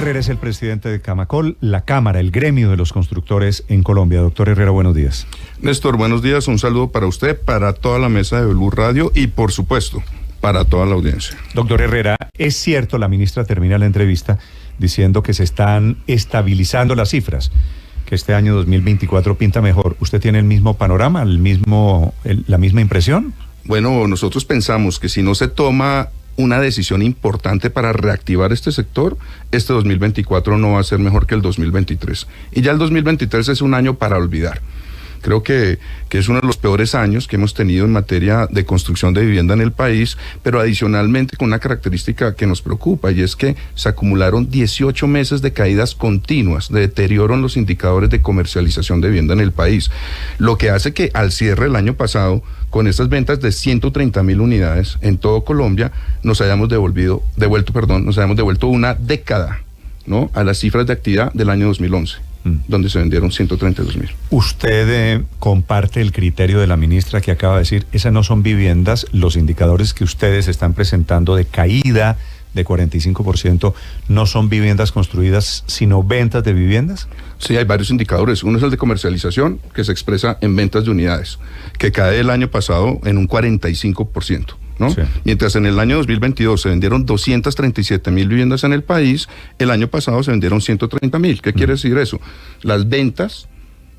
Herrera es el presidente de Camacol, la Cámara, el gremio de los constructores en Colombia. Doctor Herrera, buenos días. Néstor, buenos días. Un saludo para usted, para toda la mesa de Blue Radio y, por supuesto, para toda la audiencia. Doctor Herrera, es cierto, la ministra termina la entrevista diciendo que se están estabilizando las cifras, que este año 2024 pinta mejor. ¿Usted tiene el mismo panorama, la misma impresión? Bueno, nosotros pensamos que si no se toma una decisión importante para reactivar este sector, este 2024 no va a ser mejor que el 2023. Y ya el 2023 es un año para olvidar. Creo que es uno de los peores años que hemos tenido en materia de construcción de vivienda en el país, pero adicionalmente con una característica que nos preocupa, y es que se acumularon 18 meses de caídas continuas, de deterioro en los indicadores de comercialización de vivienda en el país, lo que hace que al cierre del año pasado, con estas ventas de 130,000 unidades en todo Colombia, nos hayamos devuelto una década, ¿no?, a las cifras de actividad del año 2011. Donde se vendieron 132,000. ¿Usted comparte el criterio de la ministra que acaba de decir, esas no son viviendas, los indicadores que ustedes están presentando de caída de 45% no son viviendas construidas, sino ventas de viviendas? Sí, hay varios indicadores. Uno es el de comercialización, que se expresa en ventas de unidades, que cae el año pasado en un 45%. ¿No? Sí. Mientras en el año 2022 se vendieron 237,000 viviendas en el país, el año pasado se vendieron 130,000. ¿Qué quiere decir eso? Las ventas,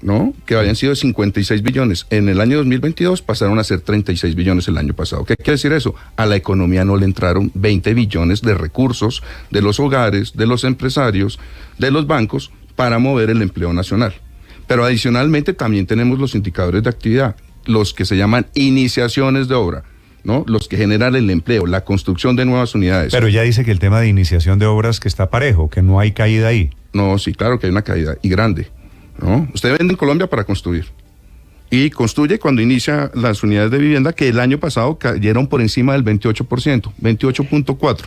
¿no?, que habían sido 56 billones en el año 2022 pasaron a ser 36 billones el año pasado. ¿Qué quiere decir eso? A la economía no le entraron 20 billones de recursos de los hogares, de los empresarios, de los bancos para mover el empleo nacional. Pero adicionalmente también tenemos los indicadores de actividad, los que se llaman iniciaciones de obra, ¿no?, los que generan el empleo, la construcción de nuevas unidades. Pero ya dice que el tema de iniciación de obras que está parejo, que no hay caída ahí. No, sí, claro que hay una caída, y grande, ¿no? Usted vende en Colombia para construir, y construye cuando inicia las unidades de vivienda, que el año pasado cayeron por encima del 28%, 28.4%.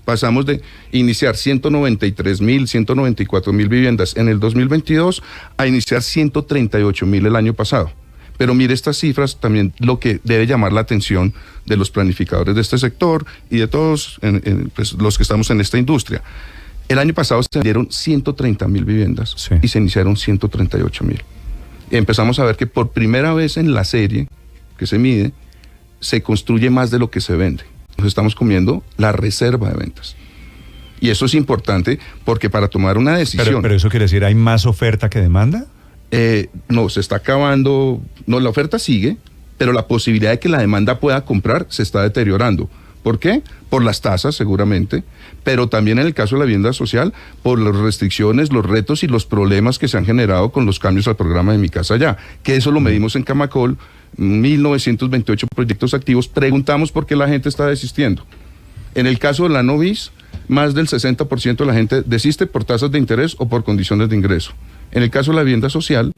Pasamos de iniciar 193,000, 194,000 viviendas en el 2022 a iniciar 138,000 el año pasado. Pero mire estas cifras, también lo que debe llamar la atención de los planificadores de este sector y de todos pues, los que estamos en esta industria. El año pasado se vendieron 130,000 viviendas, sí, y se iniciaron 138,000. Empezamos a ver que por primera vez en la serie que se mide, se construye más de lo que se vende. Nos estamos comiendo la reserva de ventas. Y eso es importante porque para tomar una decisión... Pero eso quiere decir, ¿hay más oferta que demanda? No, se está acabando, no, la oferta sigue, pero la posibilidad de que la demanda pueda comprar se está deteriorando. ¿Por qué? Por las tasas seguramente, pero también en el caso de la vivienda social, por las restricciones, los retos y los problemas que se han generado con los cambios al programa de Mi Casa Ya, que eso lo medimos en Camacol, 1,928 proyectos activos, preguntamos por qué la gente está desistiendo. En el caso de la Novis, más del 60% de la gente desiste por tasas de interés o por condiciones de ingreso. En el caso de la vivienda social,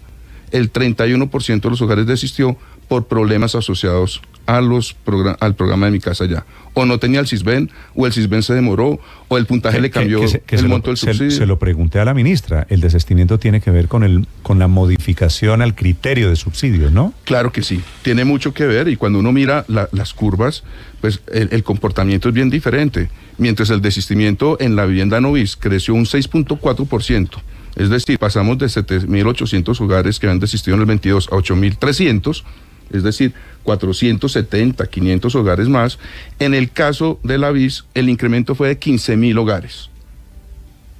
el 31% de los hogares desistió por problemas asociados al programa de Mi Casa Ya. O no tenía el Sisbén, o el Sisbén se demoró, o el puntaje le cambió el monto del subsidio. Se lo pregunté a la ministra, el desistimiento tiene que ver con la modificación al criterio de subsidio, ¿no? Claro que sí, tiene mucho que ver, y cuando uno mira las curvas, pues el comportamiento es bien diferente. Mientras el desistimiento en la vivienda Novis creció un 6.4%, es decir, pasamos de 7,800 hogares que han desistido en el 22 a 8,300, es decir, 470, 500 hogares más. En el caso de la BIS, el incremento fue de 15,000 hogares.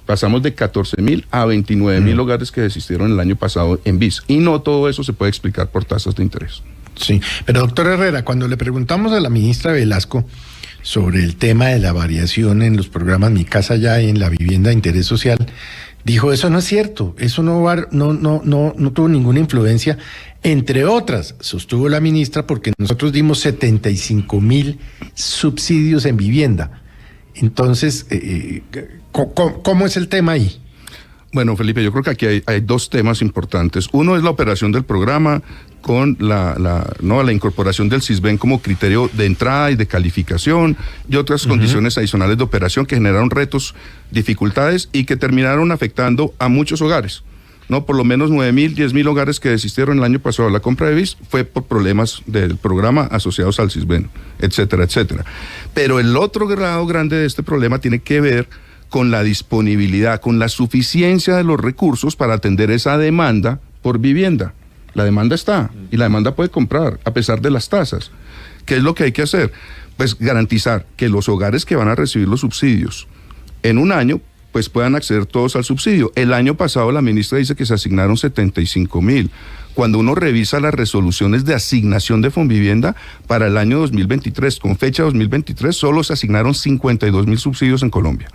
Pasamos de 14,000 a 29,000 hogares que desistieron el año pasado en BIS. Y no todo eso se puede explicar por tasas de interés. Sí, pero doctor Herrera, cuando le preguntamos a la ministra Velasco sobre el tema de la variación en los programas Mi Casa Ya y en la vivienda de interés social, dijo, eso no es cierto, eso no tuvo ninguna influencia, entre otras, sostuvo la ministra, porque nosotros dimos 75,000 subsidios en vivienda. Entonces, ¿cómo es el tema ahí? Bueno, Felipe, yo creo que aquí hay dos temas importantes. Uno es la operación del programa con la incorporación del Sisbén como criterio de entrada y de calificación y otras condiciones adicionales de operación que generaron retos, dificultades y que terminaron afectando a muchos hogares. ¿No? Por lo menos 9,000, 10,000 hogares que desistieron el año pasado de la compra de BIS fue por problemas del programa asociados al Sisbén, etcétera, etcétera. Pero el otro grado grande de este problema tiene que ver con la disponibilidad, con la suficiencia de los recursos para atender esa demanda por vivienda. La demanda está y la demanda puede comprar a pesar de las tasas. ¿Qué es lo que hay que hacer? Pues garantizar que los hogares que van a recibir los subsidios en un año pues puedan acceder todos al subsidio. El año pasado la ministra dice que se asignaron 75,000. Cuando uno revisa las resoluciones de asignación de Fonvivienda para el año 2023, con fecha 2023, solo se asignaron 52,000 subsidios en Colombia.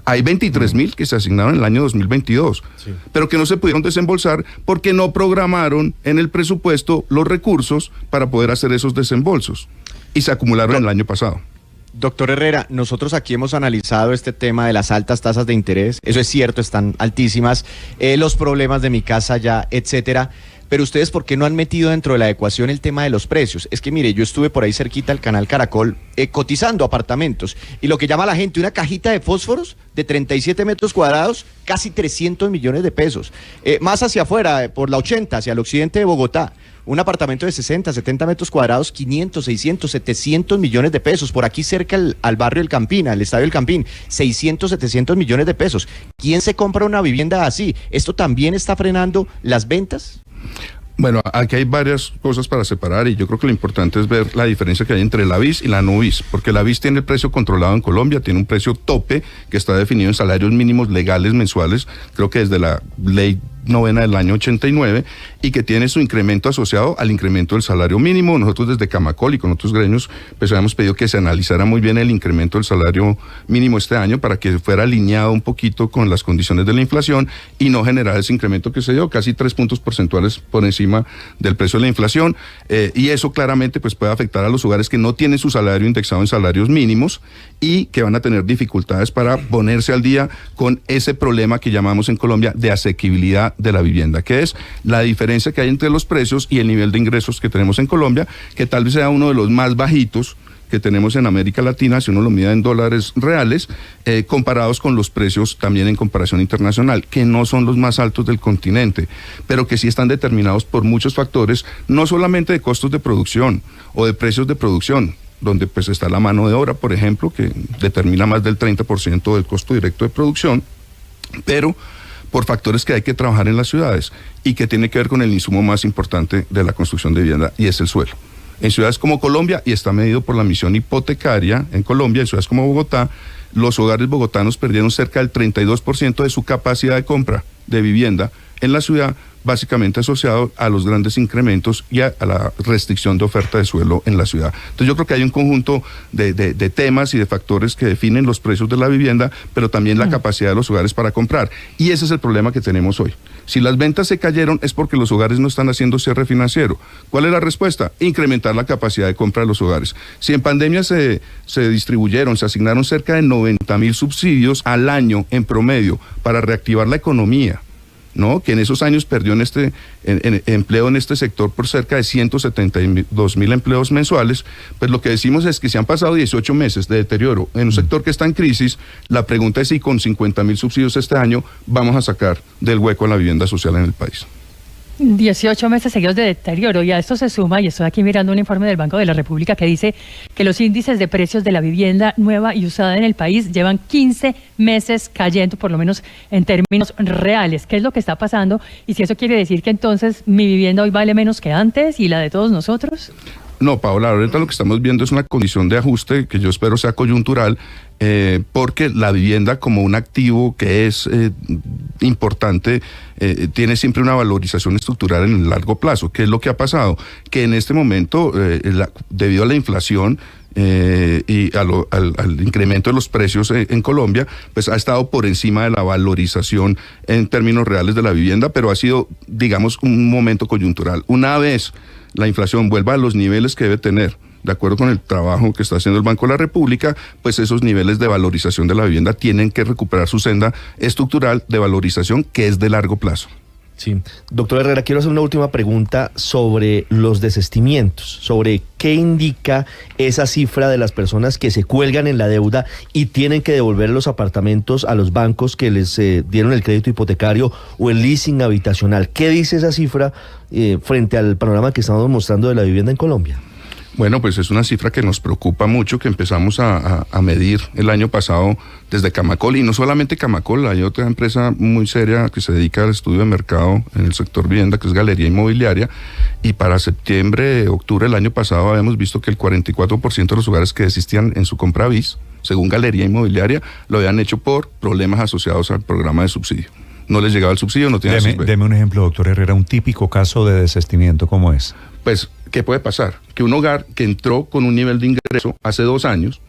Hay 23,000 que se asignaron en el año 2022, sí, pero que no se pudieron desembolsar porque no programaron en el presupuesto los recursos para poder hacer esos desembolsos y se acumularon en el año pasado. Doctor Herrera, nosotros aquí hemos analizado este tema de las altas tasas de interés, eso es cierto, están altísimas, los problemas de Mi Casa Ya, etcétera. Pero ustedes, ¿por qué no han metido dentro de la ecuación el tema de los precios? Es que, mire, yo estuve por ahí cerquita al canal Caracol cotizando apartamentos y lo que llama la gente una cajita de fósforos de 37 metros cuadrados, casi 300 millones de pesos. Más hacia afuera, por la 80, hacia el occidente de Bogotá, un apartamento de 60, 70 metros cuadrados, 500, 600, 700 millones de pesos. Por aquí cerca al barrio El Campín, al estadio El Campín, 600, 700 millones de pesos. ¿Quién se compra una vivienda así? ¿Esto también está frenando las ventas? Bueno, aquí hay varias cosas para separar y yo creo que lo importante es ver la diferencia que hay entre la BIS y la no BIS, porque la BIS tiene el precio controlado en Colombia, tiene un precio tope que está definido en salarios mínimos legales mensuales, creo que desde la ley 9 del año 89, y que tiene su incremento asociado al incremento del salario mínimo. Nosotros desde Camacol y con otros gremios pues habíamos pedido que se analizara muy bien el incremento del salario mínimo este año para que fuera alineado un poquito con las condiciones de la inflación y no generar ese incremento que se dio, casi 3 puntos porcentuales por encima del precio de la inflación, y eso claramente pues puede afectar a los hogares que no tienen su salario indexado en salarios mínimos y que van a tener dificultades para ponerse al día con ese problema que llamamos en Colombia de asequibilidad de la vivienda, que es la diferencia que hay entre los precios y el nivel de ingresos que tenemos en Colombia, que tal vez sea uno de los más bajitos que tenemos en América Latina, si uno lo mide en dólares reales, comparados con los precios también en comparación internacional, que no son los más altos del continente, pero que sí están determinados por muchos factores, no solamente de costos de producción o de precios de producción, donde pues está la mano de obra, por ejemplo, que determina más del 30% del costo directo de producción, pero por factores que hay que trabajar en las ciudades y que tiene que ver con el insumo más importante de la construcción de vivienda, y es el suelo. En ciudades como Colombia, y está medido por la emisión hipotecaria en Colombia, en ciudades como Bogotá, los hogares bogotanos perdieron cerca del 32% de su capacidad de compra de vivienda en la ciudad, básicamente asociado a los grandes incrementos y a la restricción de oferta de suelo en la ciudad. Entonces yo creo que hay un conjunto de temas y de factores que definen los precios de la vivienda, pero también la capacidad de los hogares para comprar. Y ese es el problema que tenemos hoy. Si las ventas se cayeron es porque los hogares no están haciendo cierre financiero. ¿Cuál es la respuesta? Incrementar la capacidad de compra de los hogares. Si en pandemia se distribuyeron, se asignaron cerca de 90,000 subsidios al año en promedio para reactivar la economía, ¿no? Que en esos años perdió empleo en este sector por cerca de 172,000 empleos mensuales, pues lo que decimos es que si han pasado 18 meses de deterioro en un sector que está en crisis, la pregunta es si con 50,000 subsidios este año vamos a sacar del hueco a la vivienda social en el país. 18 meses seguidos de deterioro, y a esto se suma, y estoy aquí mirando un informe del Banco de la República que dice que los índices de precios de la vivienda nueva y usada en el país llevan 15 meses cayendo, por lo menos en términos reales. ¿Qué es lo que está pasando? Y si eso quiere decir que entonces mi vivienda hoy vale menos que antes y la de todos nosotros. No, Paola, ahorita lo que estamos viendo es una condición de ajuste que yo espero sea coyuntural, porque la vivienda como un activo que es importante, tiene siempre una valorización estructural en el largo plazo. ¿Qué es lo que ha pasado? Que en este momento, debido a la inflación y al incremento de los precios en Colombia, pues ha estado por encima de la valorización en términos reales de la vivienda, pero ha sido, digamos, un momento coyuntural. Una vez la inflación vuelva a los niveles que debe tener, de acuerdo con el trabajo que está haciendo el Banco de la República, pues esos niveles de valorización de la vivienda tienen que recuperar su senda estructural de valorización que es de largo plazo. Sí. Doctor Herrera, quiero hacer una última pregunta sobre los desistimientos, sobre qué indica esa cifra de las personas que se cuelgan en la deuda y tienen que devolver los apartamentos a los bancos que les dieron el crédito hipotecario o el leasing habitacional. ¿Qué dice esa cifra frente al panorama que estamos mostrando de la vivienda en Colombia? Bueno, pues es una cifra que nos preocupa mucho, que empezamos a medir el año pasado desde Camacol, y no solamente Camacol, hay otra empresa muy seria que se dedica al estudio de mercado en el sector vivienda, que es Galería Inmobiliaria, y para septiembre, octubre del año pasado habíamos visto que el 44% de los hogares que desistían en su compra bis, según Galería Inmobiliaria, lo habían hecho por problemas asociados al programa de subsidio. No les llegaba el subsidio, no tenían subsidio. Deme un ejemplo, doctor Herrera, un típico caso de desestimiento, ¿cómo es? Pues, ¿qué puede pasar? Que un hogar que entró con un nivel de ingreso hace 2 años,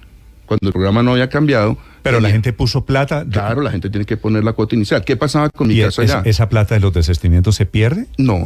cuando el programa no había cambiado... Pero la gente puso plata... Claro, la gente tiene que poner la cuota inicial. ¿Qué pasaba con mi casa ya? ¿Esa plata de los desestimientos se pierde? No.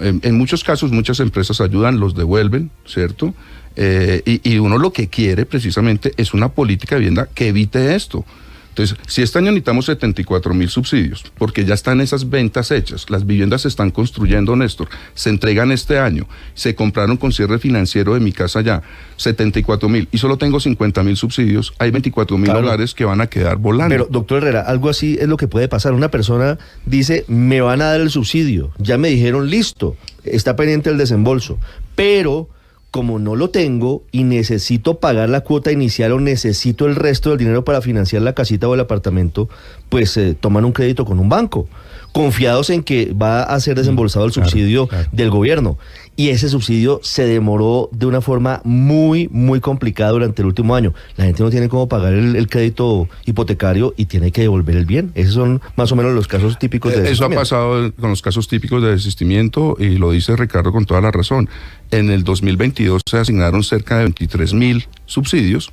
En muchos casos, muchas empresas ayudan, los devuelven, ¿cierto? Y uno lo que quiere precisamente es una política de vivienda que evite esto. Entonces, si este año necesitamos 74,000 subsidios, porque ya están esas ventas hechas, las viviendas se están construyendo, Néstor, se entregan este año, se compraron con cierre financiero de mi casa ya, 74,000, y solo tengo 50,000 subsidios, hay 24,000 hogares que van a quedar volando. Pero, doctor Herrera, algo así es lo que puede pasar. Una persona dice, me van a dar el subsidio, ya me dijeron, listo, está pendiente el desembolso, pero... como no lo tengo y necesito pagar la cuota inicial o necesito el resto del dinero para financiar la casita o el apartamento, pues toman un crédito con un banco, confiados en que va a ser desembolsado el subsidio del gobierno. Y ese subsidio se demoró de una forma muy, muy complicada durante el último año. La gente no tiene cómo pagar el crédito hipotecario y tiene que devolver el bien. Esos son más o menos los casos típicos de desistimiento. Eso ha pasado con los casos típicos de desistimiento, y lo dice Ricardo con toda la razón. En el 2022 se asignaron cerca de 23,000 subsidios,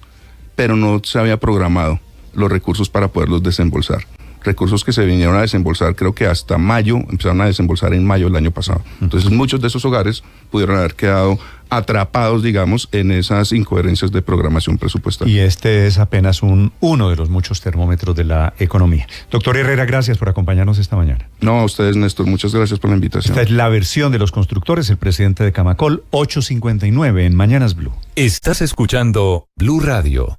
pero no se había programado los recursos para poderlos desembolsar. Recursos que se vinieron a desembolsar, creo que hasta mayo, empezaron a desembolsar en mayo del año pasado. Entonces muchos de esos hogares pudieron haber quedado atrapados, digamos, en esas incoherencias de programación presupuestaria. Y este es apenas uno de los muchos termómetros de la economía. Doctor Herrera, gracias por acompañarnos esta mañana. No, a ustedes, Néstor, muchas gracias por la invitación. Esta es la versión de los constructores, el presidente de Camacol, 8:59 en Mañanas Blue. Estás escuchando Blue Radio.